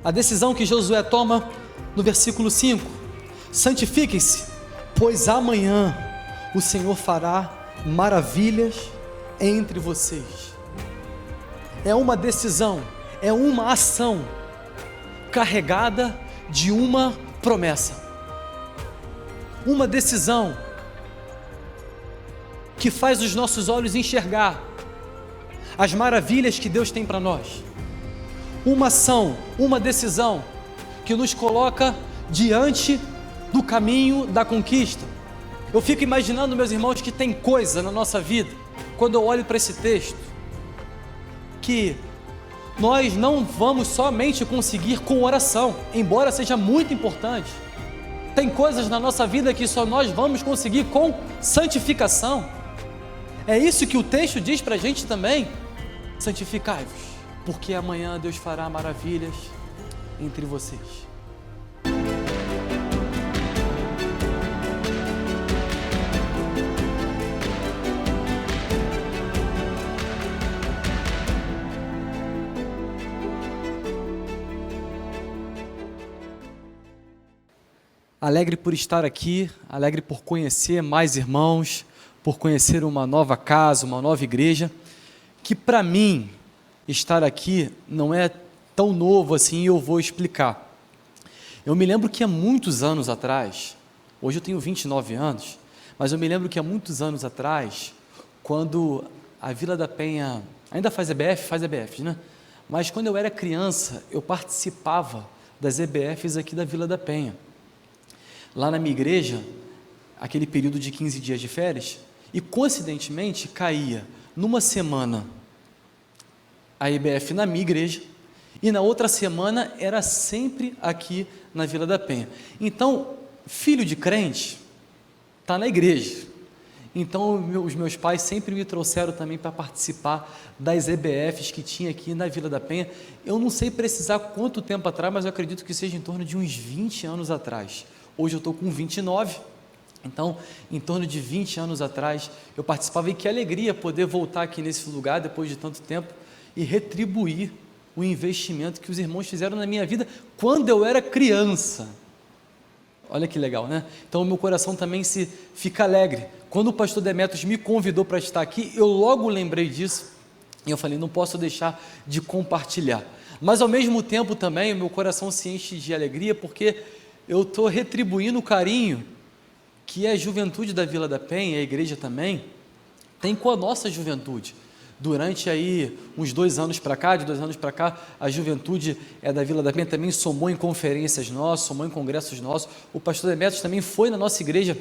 A decisão que Josué toma no versículo 5: santifiquem-se, pois amanhã o Senhor fará maravilhas entre vocês. É uma decisão, é uma ação carregada de uma promessa, uma decisão que faz os nossos olhos enxergar as maravilhas que Deus tem para nós, uma ação, uma decisão que nos coloca diante do caminho da conquista. Eu fico imaginando, meus irmãos, que tem coisa na nossa vida, quando eu olho para esse texto, que nós não vamos somente conseguir com oração, embora seja muito importante. Tem coisas na nossa vida que só nós vamos conseguir com santificação. É isso que o texto diz para a gente também: santificai-vos, porque amanhã Deus fará maravilhas entre vocês. Alegre por estar aqui, alegre por conhecer mais irmãos, por conhecer uma nova casa, uma nova igreja, que para mim estar aqui não é tão novo assim, e eu vou explicar. Eu me lembro que há muitos anos atrás, hoje eu tenho 29 anos, mas eu me lembro que há muitos anos atrás, quando a Vila da Penha, ainda faz EBFs, né? Mas quando eu era criança, eu participava das EBFs aqui da Vila da Penha. Lá na minha igreja, aquele período de 15 dias de férias, e coincidentemente caía numa semana a EBF na minha igreja, e na outra semana era sempre aqui na Vila da Penha. Então, filho de crente está na igreja. Então, os meus pais sempre me trouxeram também para participar das EBFs que tinha aqui na Vila da Penha. Eu não sei precisar quanto tempo atrás, mas eu acredito que seja em torno de uns 20 anos atrás. Hoje eu estou com 29, então, em torno de 20 anos atrás, eu participava, e que alegria poder voltar aqui nesse lugar depois de tanto tempo e retribuir o investimento que os irmãos fizeram na minha vida quando eu era criança. Olha que legal, né? Então, o meu coração também fica alegre. Quando o pastor Demetrios me convidou para estar aqui, eu logo lembrei disso, e eu falei, não posso deixar de compartilhar. Mas, ao mesmo tempo também, o meu coração se enche de alegria, porque eu estou retribuindo o carinho que a juventude da Vila da Penha, a igreja também, tem com a nossa juventude. Durante aí uns 2 anos para cá, de 2 anos para cá, a juventude da Vila da Penha também somou em conferências nossas, somou em congressos nossos. O pastor Demetrios também foi na nossa igreja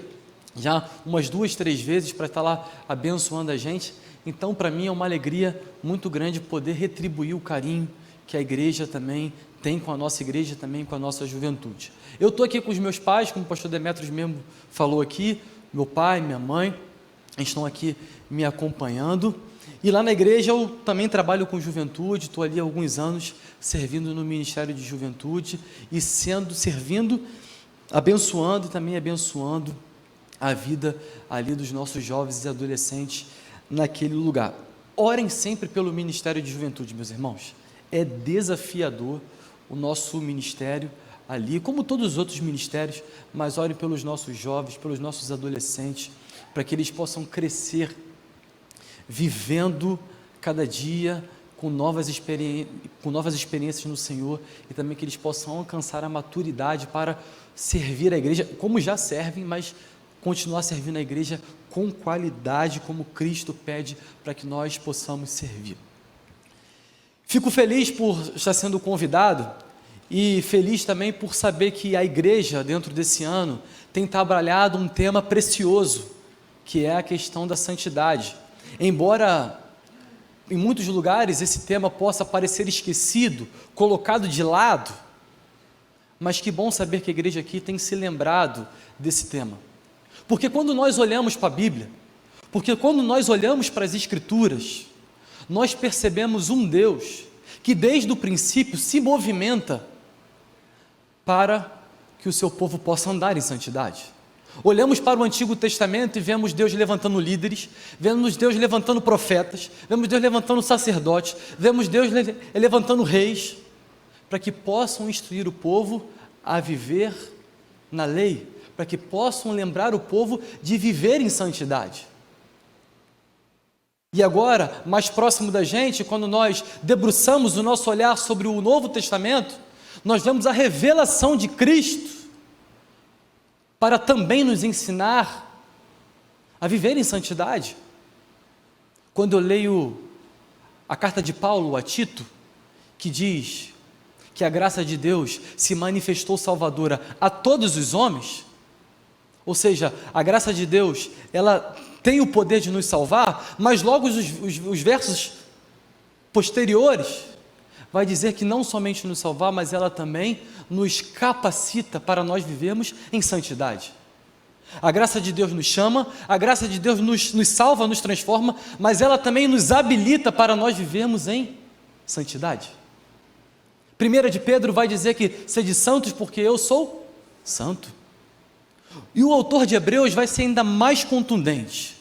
já umas 2, 3 vezes para estar lá abençoando a gente. Então, para mim é uma alegria muito grande poder retribuir o carinho que a igreja também tem com a nossa igreja, também com a nossa juventude. Eu estou aqui com os meus pais, como o pastor Demetrios mesmo falou aqui, meu pai, minha mãe, estão aqui me acompanhando, e lá na igreja eu também trabalho com juventude, estou ali há alguns anos servindo no Ministério de Juventude, e servindo, abençoando e também abençoando a vida ali dos nossos jovens e adolescentes naquele lugar. Orem sempre pelo Ministério de Juventude, meus irmãos. É desafiador o nosso ministério ali, como todos os outros ministérios, mas orem pelos nossos jovens, pelos nossos adolescentes, para que eles possam crescer, vivendo cada dia com novas experiências no Senhor, e também que eles possam alcançar a maturidade para servir a igreja, como já servem, mas continuar servindo a igreja com qualidade, como Cristo pede para que nós possamos servir. Fico feliz por estar sendo convidado e feliz também por saber que a igreja, dentro desse ano, tem trabalhado um tema precioso, que é a questão da santidade. Embora em muitos lugares esse tema possa parecer esquecido, colocado de lado, mas que bom saber que a igreja aqui tem se lembrado desse tema. Porque quando nós olhamos para a Bíblia, porque quando nós olhamos para as Escrituras, nós percebemos um Deus que desde o princípio se movimenta para que o seu povo possa andar em santidade. Olhamos para o Antigo Testamento e vemos Deus levantando líderes, vemos Deus levantando profetas, vemos Deus levantando sacerdotes, vemos Deus levantando reis, para que possam instruir o povo a viver na lei, para que possam lembrar o povo de viver em santidade. E agora, mais próximo da gente, quando nós debruçamos o nosso olhar sobre o Novo Testamento, nós vemos a revelação de Cristo para também nos ensinar a viver em santidade. Quando eu leio a carta de Paulo a Tito, que diz que a graça de Deus se manifestou salvadora a todos os homens, ou seja, a graça de Deus, ela tem o poder de nos salvar, mas logo os versos posteriores vai dizer que não somente nos salvar, mas ela também nos capacita para nós vivermos em santidade. A graça de Deus nos chama, a graça de Deus nos salva, nos transforma, mas ela também nos habilita para nós vivermos em santidade. 1 de Pedro vai dizer que sede santos porque eu sou santo. E o autor de Hebreus vai ser ainda mais contundente,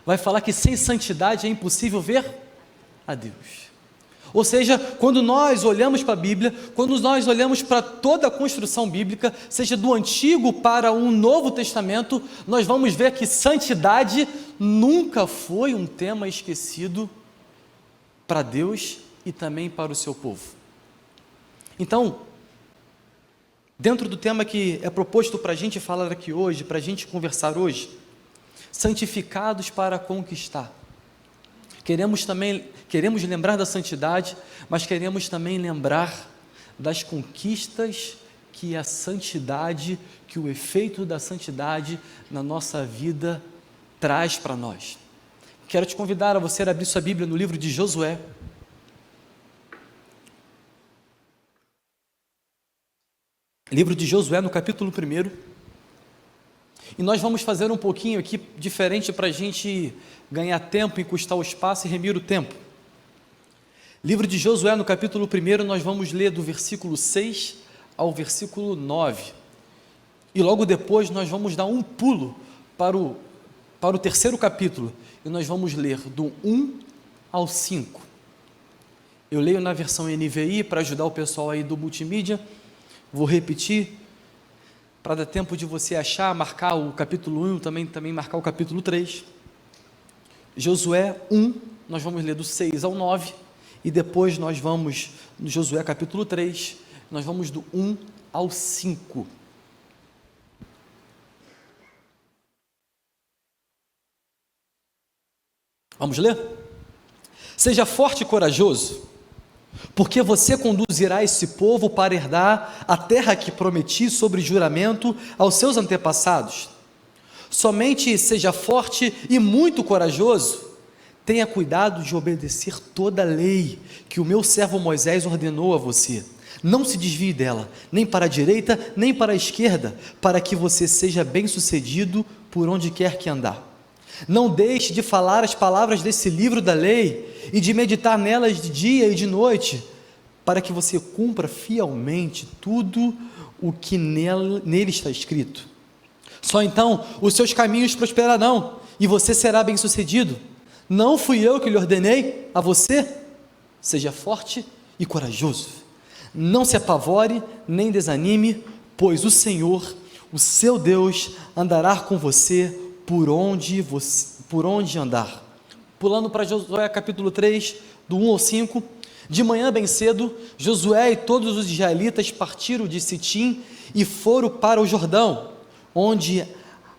vai falar que sem santidade é impossível ver a Deus. Ou seja, quando nós olhamos para a Bíblia, quando nós olhamos para toda a construção bíblica, seja do Antigo para o Novo Testamento, nós vamos ver que santidade nunca foi um tema esquecido para Deus e também para o seu povo. Então, dentro do tema que é proposto para a gente falar aqui hoje, para a gente conversar hoje, santificados para conquistar. Queremos lembrar da santidade, mas queremos também lembrar das conquistas que a santidade, que o efeito da santidade na nossa vida traz para nós. Quero te convidar a você abrir sua Bíblia no livro de Josué. Livro de Josué, no capítulo 1. E nós vamos fazer um pouquinho aqui diferente para a gente ganhar tempo, encurtar o espaço e remir o tempo. Livro de Josué, no capítulo 1, nós vamos ler do versículo 6 ao versículo 9. E logo depois nós vamos dar um pulo para o terceiro capítulo. E nós vamos ler do 1 ao 5. Eu leio na versão NVI para ajudar o pessoal aí do multimídia. Vou repetir, para dar tempo de você achar, marcar o capítulo 1, também marcar o capítulo 3. Josué 1, nós vamos ler do 6 ao 9, e depois nós vamos, no Josué capítulo 3, nós vamos do 1 ao 5. Vamos ler? Seja forte e corajoso, porque você conduzirá esse povo para herdar a terra que prometi sobre juramento aos seus antepassados. Somente seja forte e muito corajoso. Tenha cuidado de obedecer toda a lei que o meu servo Moisés ordenou a você. Não se desvie dela, nem para a direita, nem para a esquerda, para que você seja bem-sucedido por onde quer que andar. Não deixe de falar as palavras desse livro da lei e de meditar nelas de dia e de noite, para que você cumpra fielmente tudo o que nele está escrito. Só então os seus caminhos prosperarão e você será bem-sucedido. Não fui eu que lhe ordenei a você? Seja forte e corajoso. Não se apavore nem desanime, pois o Senhor, o seu Deus, andará com você por onde andar. Pulando para Josué capítulo 3, do 1 ao 5. De manhã bem cedo, Josué e todos os israelitas partiram de Sitim e foram para o Jordão, onde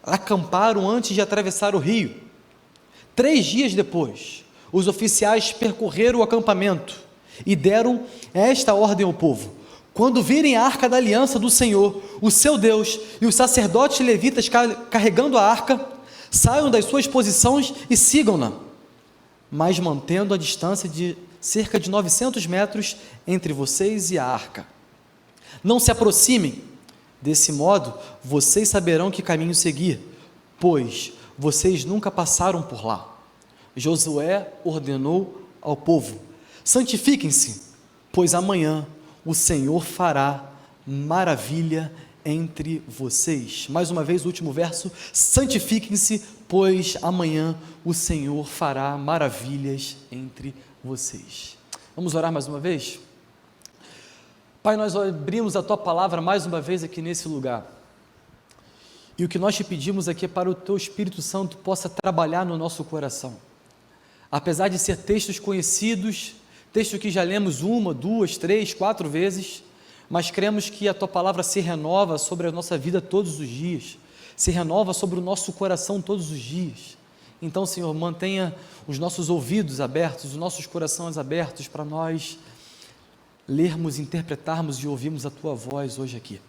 acamparam antes de atravessar o rio. 3 dias depois, os oficiais percorreram o acampamento e deram esta ordem ao povo: quando virem a arca da aliança do Senhor, o seu Deus, e os sacerdotes levitas carregando a arca, saiam das suas posições e sigam-na, mas mantendo a distância de cerca de 900 metros entre vocês e a arca. Não se aproximem, desse modo vocês saberão que caminho seguir, pois vocês nunca passaram por lá. Josué ordenou ao povo: santifiquem-se, pois amanhã o Senhor fará maravilha entre vocês. Mais uma vez o último verso: santifiquem-se, pois amanhã o Senhor fará maravilhas entre vocês. Vamos orar mais uma vez? Pai, nós abrimos a Tua palavra mais uma vez aqui nesse lugar. E o que nós te pedimos aqui é para o Teu Espírito Santo possa trabalhar no nosso coração. Apesar de ser textos conhecidos, textos que já lemos 1, 2, 3, 4 vezes, mas cremos que a Tua palavra se renova sobre a nossa vida todos os dias, se renova sobre o nosso coração todos os dias. Então, Senhor, mantenha os nossos ouvidos abertos, os nossos corações abertos para nós lermos, interpretarmos e ouvirmos a Tua voz hoje aqui.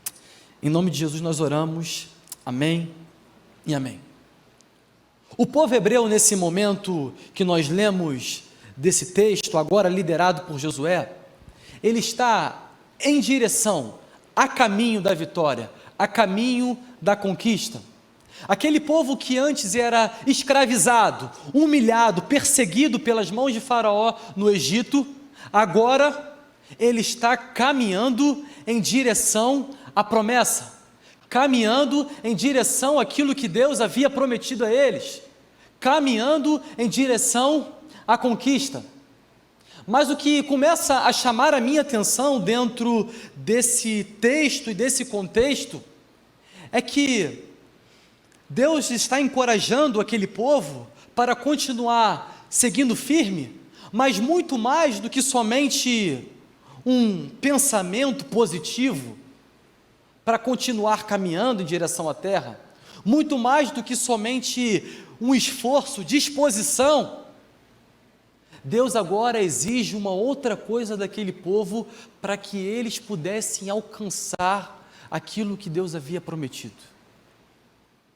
Em nome de Jesus nós oramos, amém e amém. O povo hebreu, nesse momento que nós lemos desse texto, agora liderado por Josué, ele está em direção, a caminho da vitória, a caminho da conquista. Aquele povo que antes era escravizado, humilhado, perseguido pelas mãos de Faraó no Egito, agora ele está caminhando em direção à promessa, caminhando em direção àquilo que Deus havia prometido a eles, caminhando em direção à conquista. Mas o que começa a chamar a minha atenção dentro desse texto e desse contexto é que Deus está encorajando aquele povo para continuar seguindo firme, mas muito mais do que somente um pensamento positivo para continuar caminhando em direção à terra, muito mais do que somente um esforço, disposição. Deus agora exige uma outra coisa daquele povo para que eles pudessem alcançar aquilo que Deus havia prometido: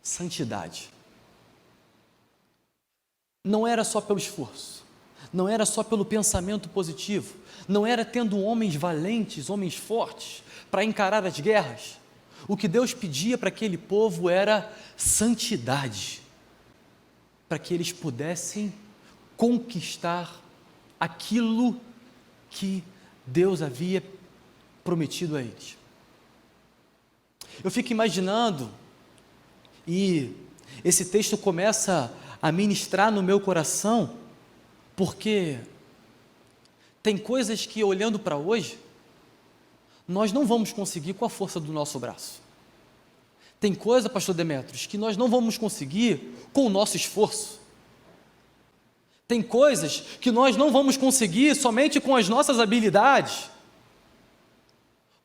santidade. Não era só pelo esforço, não era só pelo pensamento positivo, não era tendo homens valentes, homens fortes para encarar as guerras. O que Deus pedia para aquele povo era santidade, para que eles pudessem conquistar aquilo que Deus havia prometido a eles. Eu fico imaginando, e esse texto começa a ministrar no meu coração, porque tem coisas que, olhando para hoje, nós não vamos conseguir com a força do nosso braço. Tem coisa, pastor Demetrios, que nós não vamos conseguir com o nosso esforço. Tem coisas que nós não vamos conseguir somente com as nossas habilidades.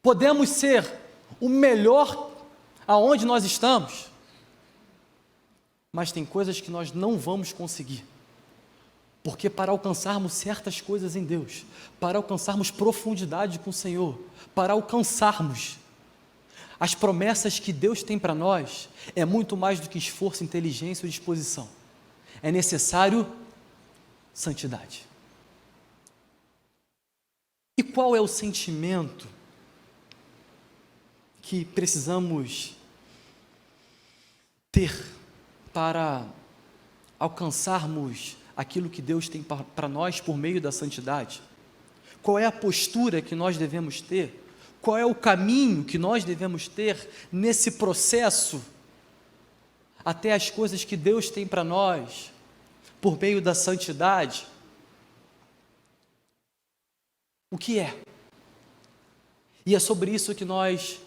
Podemos ser o melhor aonde nós estamos, mas tem coisas que nós não vamos conseguir. Porque para alcançarmos certas coisas em Deus, para alcançarmos profundidade com o Senhor, para alcançarmos as promessas que Deus tem para nós, é muito mais do que esforço, inteligência ou disposição. É necessário santidade. E qual é o sentimento que precisamos ter para alcançarmos aquilo que Deus tem para nós por meio da santidade? Qual é a postura que nós devemos ter? Qual é o caminho que nós devemos ter nesse processo até as coisas que Deus tem para nós por meio da santidade? O que é? E é sobre isso que nós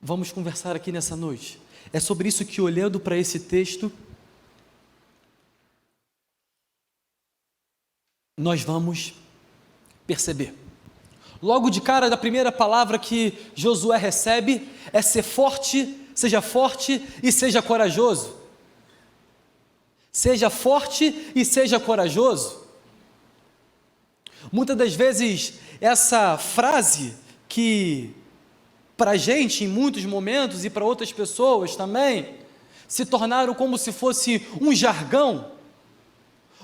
vamos conversar aqui nessa noite. É sobre isso que, olhando para esse texto, nós vamos perceber. Logo de cara, da primeira palavra que Josué recebe é ser forte, seja forte e seja corajoso. Seja forte e seja corajoso. Muitas das vezes, essa frase que para a gente, em muitos momentos, e para outras pessoas também, se tornaram como se fosse um jargão,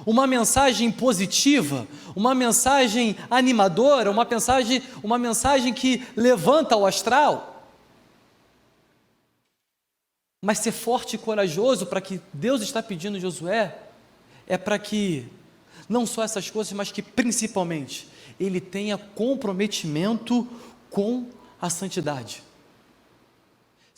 uma mensagem positiva, uma mensagem animadora, uma mensagem que levanta o astral. Mas ser forte e corajoso, para que Deus está pedindo a Josué, é para que, não só essas coisas, mas que principalmente, ele tenha comprometimento com a santidade.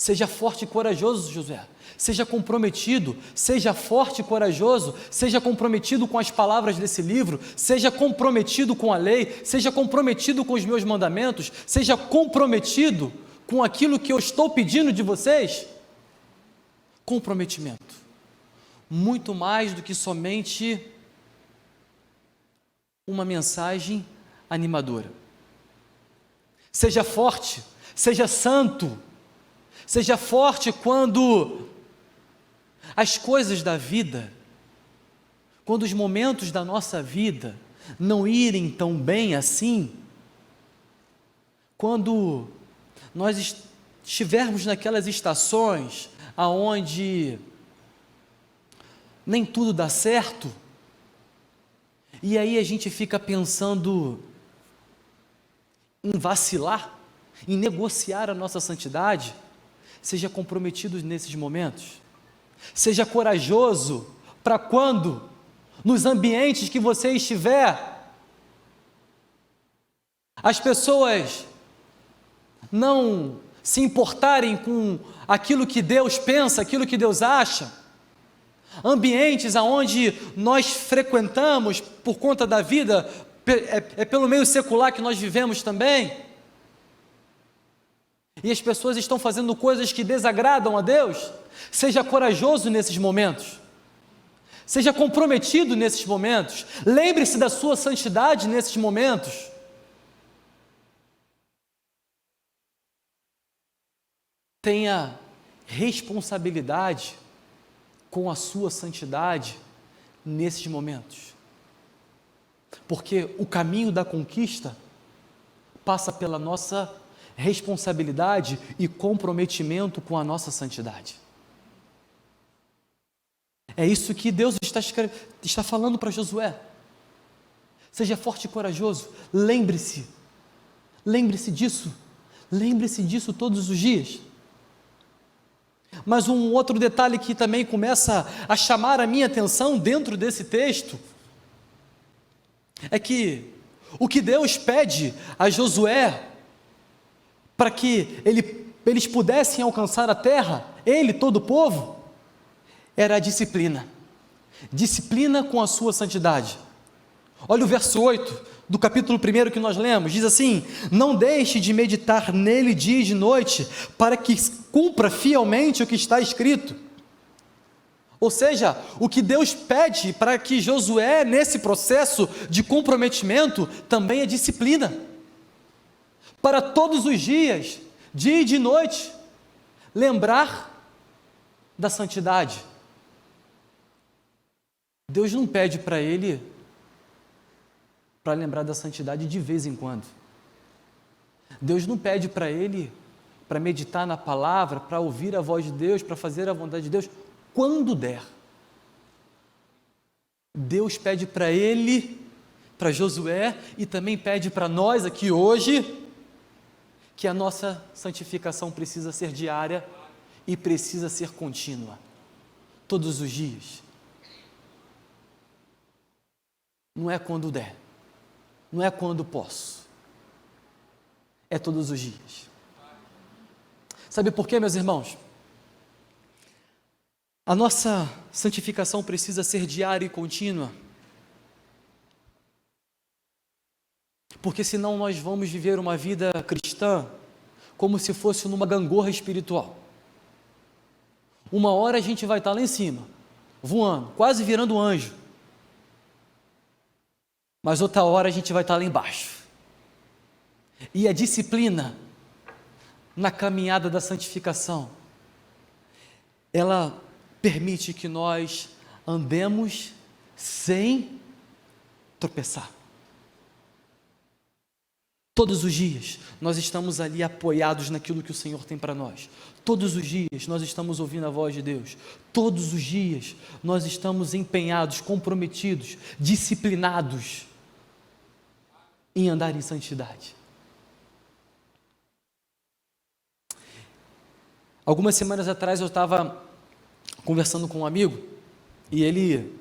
Seja forte e corajoso, Josué. Seja comprometido, seja forte e corajoso, seja comprometido com as palavras desse livro, seja comprometido com a lei, seja comprometido com os meus mandamentos, seja comprometido com aquilo que eu estou pedindo de vocês. Comprometimento. Muito mais do que somente uma mensagem animadora. Seja forte, seja santo, seja forte quando as coisas da vida, quando os momentos da nossa vida não irem tão bem assim, quando nós estivermos naquelas estações aonde nem tudo dá certo, e aí a gente fica pensando em vacilar, em negociar a nossa santidade. Seja comprometido nesses momentos. Seja corajoso para quando, nos ambientes que você estiver, as pessoas não se importarem com aquilo que Deus pensa, aquilo que Deus acha. Ambientes aonde nós frequentamos por conta da vida, é pelo meio secular que nós vivemos também, e as pessoas estão fazendo coisas que desagradam a Deus. Seja corajoso nesses momentos, seja comprometido nesses momentos, lembre-se da sua santidade nesses momentos. Tenha responsabilidade com a sua santidade nesses momentos, porque o caminho da conquista passa pela nossa responsabilidade e comprometimento com a nossa santidade. É isso que Deus está falando para Josué. Seja forte e corajoso, lembre-se disso todos os dias. Mas um outro detalhe que também começa a chamar a minha atenção dentro desse texto, é que o que Deus pede a Josué, para que eles pudessem alcançar a terra, ele, todo o povo, era a disciplina com a sua santidade. Olha o verso 8 do capítulo 1 que nós lemos, diz assim: não deixe de meditar nele dia e de noite, para que cumpra fielmente o que está escrito. Ou seja, o que Deus pede para que Josué, nesse processo de comprometimento, também é disciplina, para todos os dias, dia e de noite, lembrar da santidade. Deus não pede para ele para lembrar da santidade de vez em quando. Deus não pede para ele para meditar na palavra, para ouvir a voz de Deus, para fazer a vontade de Deus, quando der. Deus pede para ele, para Josué, e também pede para nós aqui hoje, que a nossa santificação precisa ser diária e precisa ser contínua, todos os dias. Não é quando der, não é quando posso, é todos os dias. Sabe por quê, meus irmãos? A nossa santificação precisa ser diária e contínua, porque senão nós vamos viver uma vida cristã como se fosse numa gangorra espiritual. Uma hora a gente vai estar lá em cima, voando, quase virando anjo, mas outra hora a gente vai estar lá embaixo. E a disciplina na caminhada da santificação, ela permite que nós andemos sem tropeçar. Todos os dias nós estamos ali apoiados naquilo que o Senhor tem para nós. Todos os dias nós estamos ouvindo a voz de Deus. Todos os dias nós estamos empenhados, comprometidos, disciplinados em andar em santidade. Algumas semanas atrás eu estava conversando com um amigo, e ele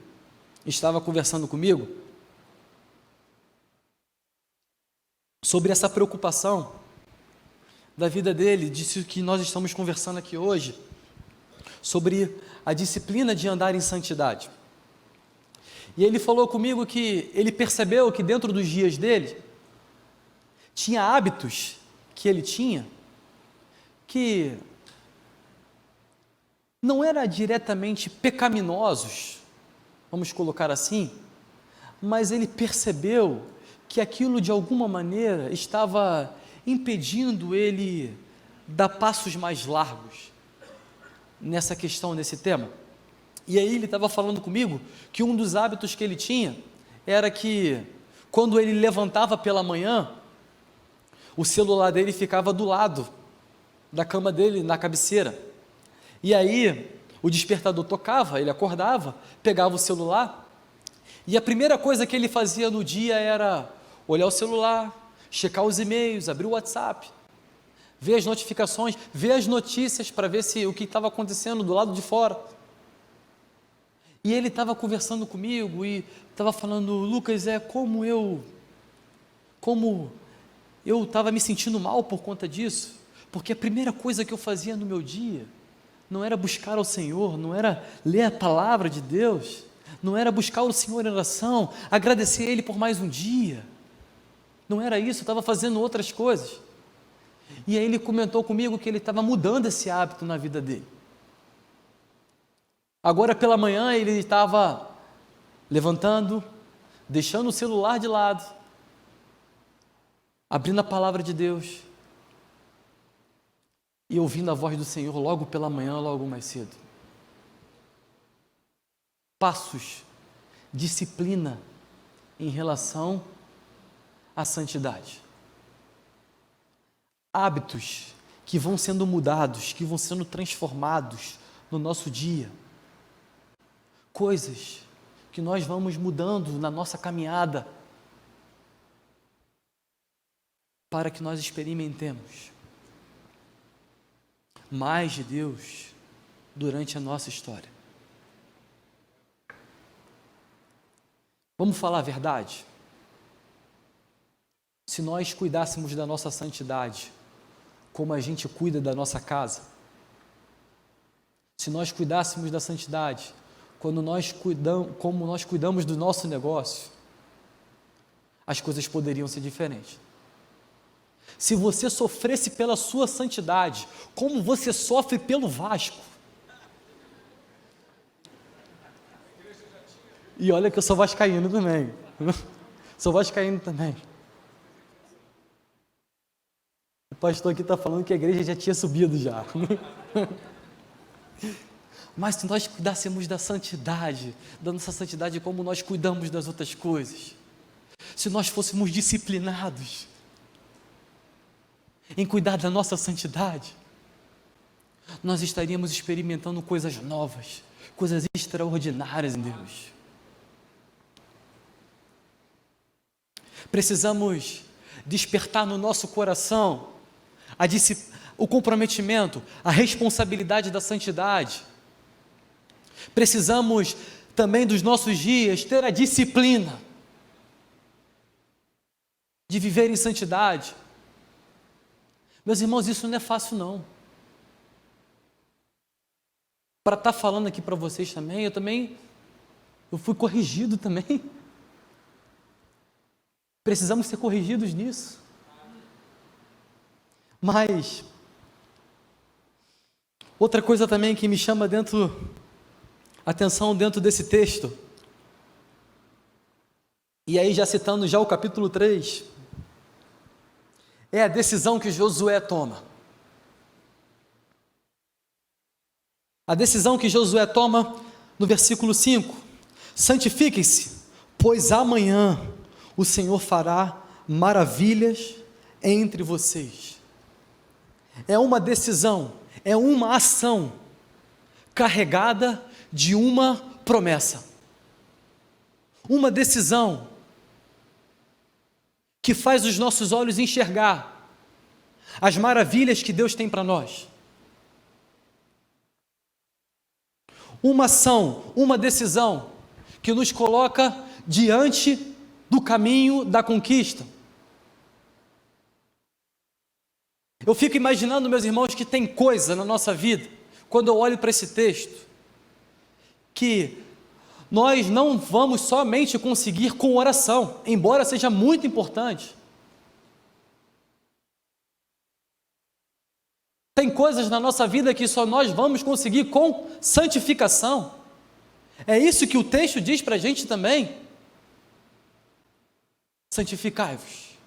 estava conversando comigo sobre essa preocupação da vida dele, disso que nós estamos conversando aqui hoje, sobre a disciplina de andar em santidade. E ele falou comigo que ele percebeu que dentro dos dias dele, tinha hábitos que ele tinha, que não eram diretamente pecaminosos, vamos colocar assim, mas ele percebeu que aquilo de alguma maneira estava impedindo ele dar passos mais largos nessa questão, nesse tema. E aí ele estava falando comigo que um dos hábitos que ele tinha era que quando ele levantava pela manhã, o celular dele ficava do lado da cama dele, na cabeceira. E aí o despertador tocava, ele acordava, pegava o celular, e a primeira coisa que ele fazia no dia era olhar o celular, checar os e-mails, abrir o WhatsApp, ver as notificações, ver as notícias para ver se o que estava acontecendo do lado de fora. E ele estava conversando comigo e estava falando: Lucas, como eu estava me sentindo mal por conta disso, porque a primeira coisa que eu fazia no meu dia não era buscar ao Senhor, não era ler a palavra de Deus, não era buscar o Senhor em oração, agradecer a Ele por mais um dia, não era isso, eu estava fazendo outras coisas. E aí ele comentou comigo que ele estava mudando esse hábito na vida dele. Agora pela manhã ele estava levantando, deixando o celular de lado, abrindo a palavra de Deus e ouvindo a voz do Senhor logo pela manhã, logo mais cedo. Passos, disciplina em relação à santidade. Hábitos que vão sendo mudados, que vão sendo transformados no nosso dia. Coisas que nós vamos mudando na nossa caminhada para que nós experimentemos mais de Deus durante a nossa história. Vamos falar a verdade? Se nós cuidássemos da nossa santidade, como a gente cuida da nossa casa, se nós cuidássemos da santidade, como nós cuidamos do nosso negócio, as coisas poderiam ser diferentes. Se você sofresse pela sua santidade, como você sofre pelo Vasco. E olha que eu sou vascaíno também. Sou vascaíno também. O pastor aqui está falando que a igreja já tinha subido já. Mas se nós cuidássemos da santidade, da nossa santidade como nós cuidamos das outras coisas, se nós fôssemos disciplinados em cuidar da nossa santidade, nós estaríamos experimentando coisas novas, coisas extraordinárias em Deus. Precisamos despertar no nosso coração o comprometimento, a responsabilidade da santidade. Precisamos também dos nossos dias ter a disciplina de viver em santidade. Meus irmãos, isso não é fácil não. Para estar falando aqui para vocês também, eu fui corrigido também. Precisamos ser corrigidos nisso. Mas outra coisa também que me chama atenção dentro desse texto, e aí já citando já o capítulo 3, é a decisão que Josué toma. A decisão que Josué toma no versículo 5: santifiquem-se, pois amanhã o Senhor fará maravilhas entre vocês. É uma decisão, é uma ação carregada de uma promessa. Uma decisão que faz os nossos olhos enxergar as maravilhas que Deus tem para nós. Uma ação, uma decisão que nos coloca diante do caminho da conquista. Eu fico imaginando, meus irmãos, que tem coisa na nossa vida, quando eu olho para esse texto, que nós não vamos somente conseguir com oração, embora seja muito importante. Tem coisas na nossa vida que só nós vamos conseguir com santificação. É isso que o texto diz para a gente também. Santificai-vos,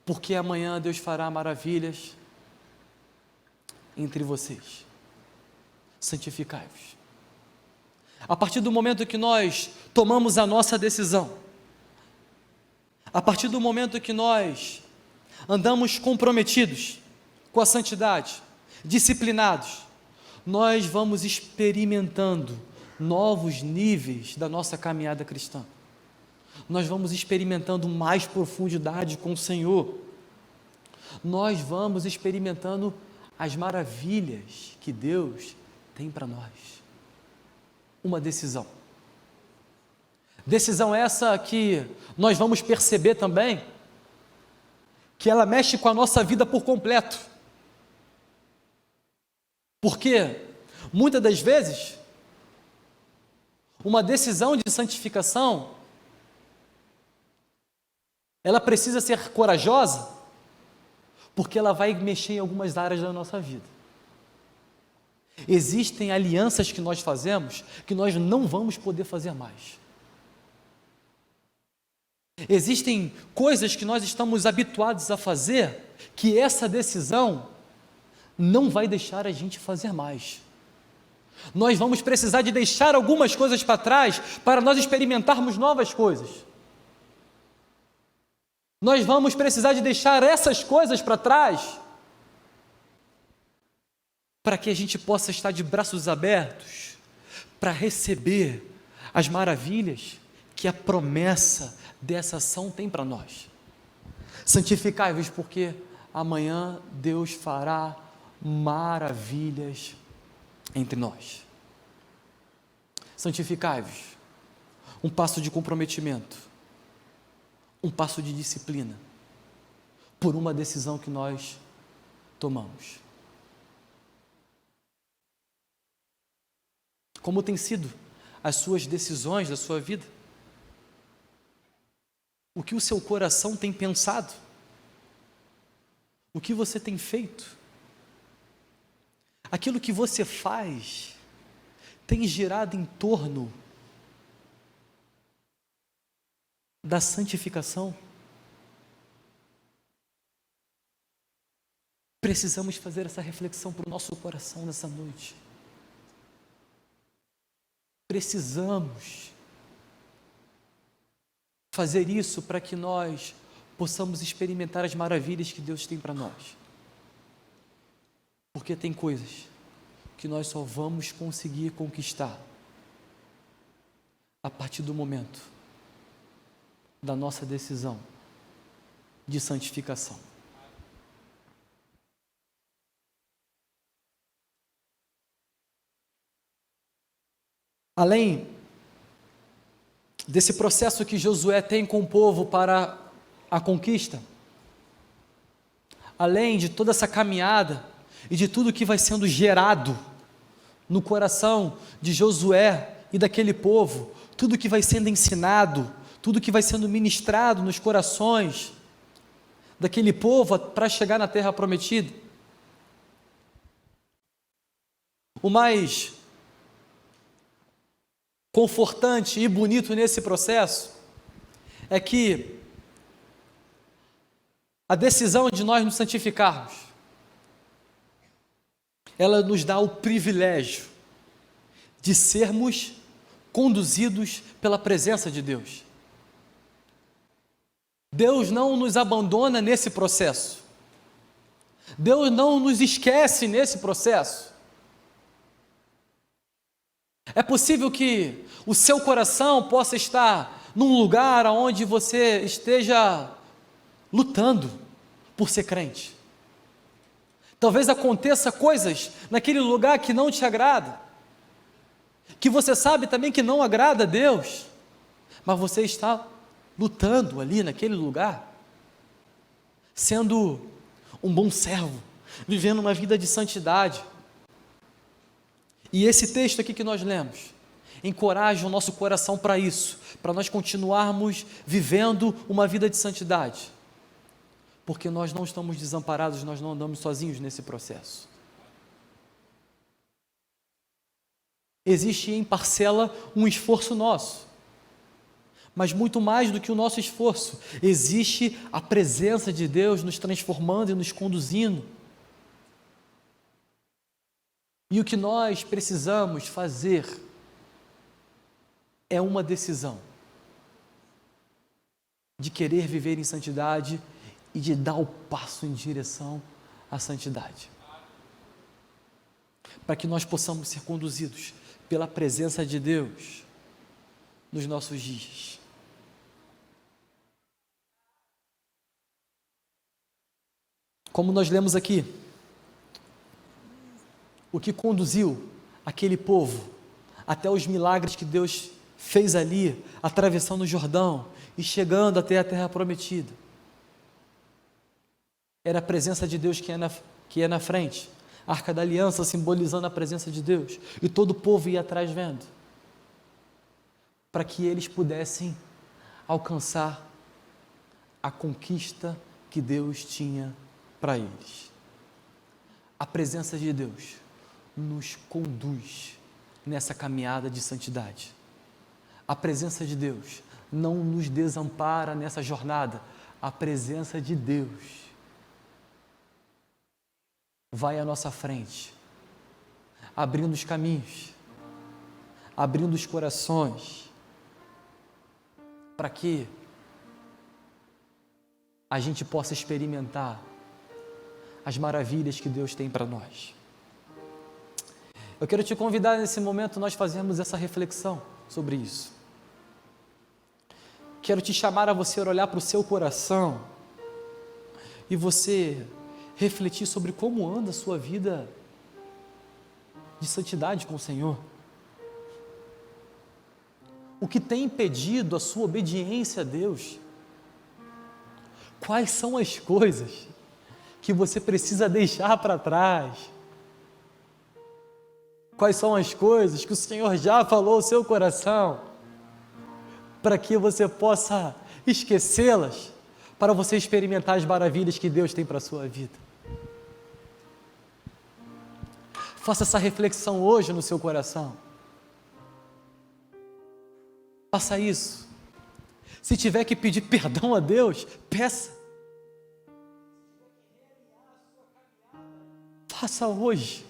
porque amanhã Deus fará maravilhas entre vocês. Santificai-vos. A partir do momento que nós tomamos a nossa decisão, a partir do momento que nós andamos comprometidos com a santidade, disciplinados, nós vamos experimentando novos níveis da nossa caminhada cristã. Nós vamos experimentando mais profundidade com o Senhor. Nós vamos experimentando as maravilhas que Deus tem para nós. Uma decisão. Decisão essa que nós vamos perceber também que ela mexe com a nossa vida por completo. Porque muitas das vezes uma decisão de santificação ela precisa ser corajosa, porque ela vai mexer em algumas áreas da nossa vida. Existem alianças que nós fazemos que nós não vamos poder fazer mais. Existem coisas que nós estamos habituados a fazer que essa decisão não vai deixar a gente fazer mais. Nós vamos precisar de deixar algumas coisas para trás para nós experimentarmos novas coisas. Nós vamos precisar de deixar essas coisas para trás para que a gente possa estar de braços abertos para receber as maravilhas que a promessa dessa ação tem para nós. Santificai-vos, porque amanhã Deus fará maravilhas entre nós. Santificai-vos, um passo de comprometimento, um passo de disciplina, por uma decisão que nós tomamos. Como tem sido as suas decisões da sua vida? O que o seu coração tem pensado? O que você tem feito? Aquilo que você faz tem girado em torno da santificação? Precisamos fazer essa reflexão para o nosso coração nessa noite. Precisamos fazer isso para que nós possamos experimentar as maravilhas que Deus tem para nós. Porque tem coisas que nós só vamos conseguir conquistar a partir do momento da nossa decisão de santificação. Além desse processo que Josué tem com o povo para a conquista, além de toda essa caminhada e de tudo que vai sendo gerado no coração de Josué e daquele povo, tudo que vai sendo ensinado, tudo que vai sendo ministrado nos corações daquele povo para chegar na terra prometida, o mais confortante e bonito nesse processo é que a decisão de nós nos santificarmos, ela nos dá o privilégio de sermos conduzidos pela presença de Deus. Deus não nos abandona nesse processo. Deus não nos esquece nesse processo. É possível que o seu coração possa estar num lugar onde você esteja lutando por ser crente. Talvez aconteça coisas naquele lugar que não te agrada, que você sabe também que não agrada a Deus, mas você está lutando ali naquele lugar, sendo um bom servo, vivendo uma vida de santidade. E esse texto aqui que nós lemos encoraja o nosso coração para isso, para nós continuarmos vivendo uma vida de santidade, porque nós não estamos desamparados, nós não andamos sozinhos nesse processo. Existe em parcela um esforço nosso, mas muito mais do que o nosso esforço, existe a presença de Deus nos transformando e nos conduzindo. E o que nós precisamos fazer é uma decisão de querer viver em santidade e de dar o passo em direção à santidade, para que nós possamos ser conduzidos pela presença de Deus nos nossos dias. Como nós lemos aqui, o que conduziu aquele povo até os milagres que Deus fez ali, atravessando o Jordão e chegando até a terra prometida, era a presença de Deus que ia na frente, a Arca da Aliança simbolizando a presença de Deus, e todo o povo ia atrás vendo, para que eles pudessem alcançar a conquista que Deus tinha para eles. A presença de Deus nos conduz nessa caminhada de santidade. A presença de Deus não nos desampara nessa jornada. A presença de Deus vai à nossa frente, abrindo os caminhos, abrindo os corações, para que a gente possa experimentar as maravilhas que Deus tem para nós. Eu quero te convidar nesse momento nós fazermos essa reflexão sobre isso. Quero te chamar a você olhar para o seu coração e você refletir sobre como anda a sua vida de santidade com o Senhor. O que tem impedido a sua obediência a Deus? Quais são as coisas que você precisa deixar para trás? Quais são as coisas que o Senhor já falou ao seu coração, para que você possa esquecê-las, para você experimentar as maravilhas que Deus tem para a sua vida? Faça essa reflexão hoje no seu coração. Faça isso. Se tiver que pedir perdão a Deus, peça. Faça hoje.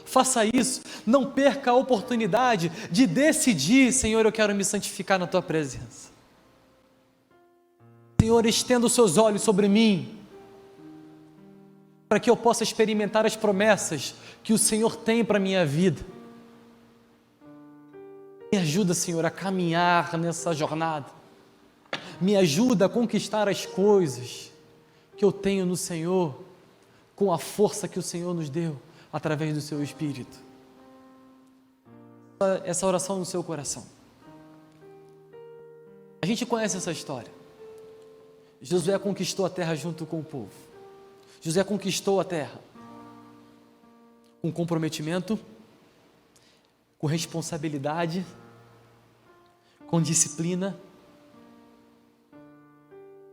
Faça isso. Não perca a oportunidade de decidir: Senhor, eu quero me santificar na Tua presença. Senhor, estenda os Seus olhos sobre mim, para que eu possa experimentar as promessas que o Senhor tem para a minha vida. Me ajuda, Senhor, a caminhar nessa jornada. Me ajuda a conquistar as coisas que eu tenho no Senhor, com a força que o Senhor nos deu, através do Seu Espírito. Essa oração no seu coração. A gente conhece essa história. Josué conquistou a terra junto com o povo. Josué conquistou a terra com comprometimento, com responsabilidade, com disciplina,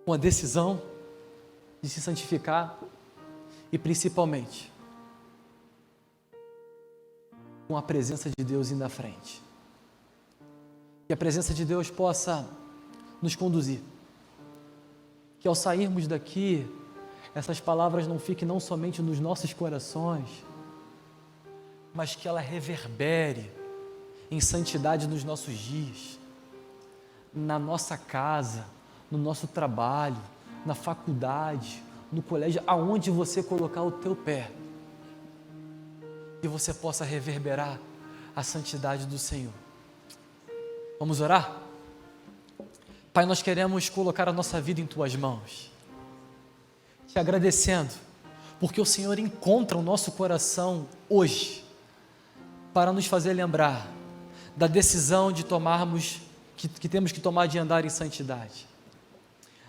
com a decisão de se santificar e principalmente com a presença de Deus indo à frente. Que a presença de Deus possa nos conduzir. Que ao sairmos daqui, essas palavras não fiquem não somente nos nossos corações, mas que ela reverbere em santidade nos nossos dias, na nossa casa, no nosso trabalho, na faculdade, no colégio, aonde você colocar o teu pé, que você possa reverberar a santidade do Senhor. Vamos orar? Pai, nós queremos colocar a nossa vida em Tuas mãos, te agradecendo, porque o Senhor encontra o nosso coração hoje, para nos fazer lembrar da decisão de tomarmos, que temos que tomar de andar em santidade.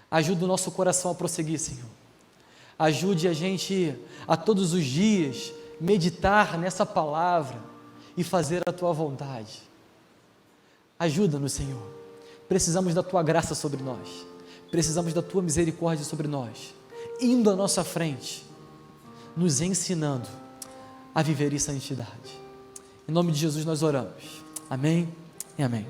Ajuda o nosso coração a prosseguir, Senhor. ajude a gente a todos os dias meditar nessa palavra e fazer a tua vontade. Ajuda-nos, Senhor. Precisamos da tua graça sobre nós, precisamos da tua misericórdia sobre nós, indo à nossa frente, nos ensinando a viver em santidade. Em nome de Jesus nós oramos. Amém e amém.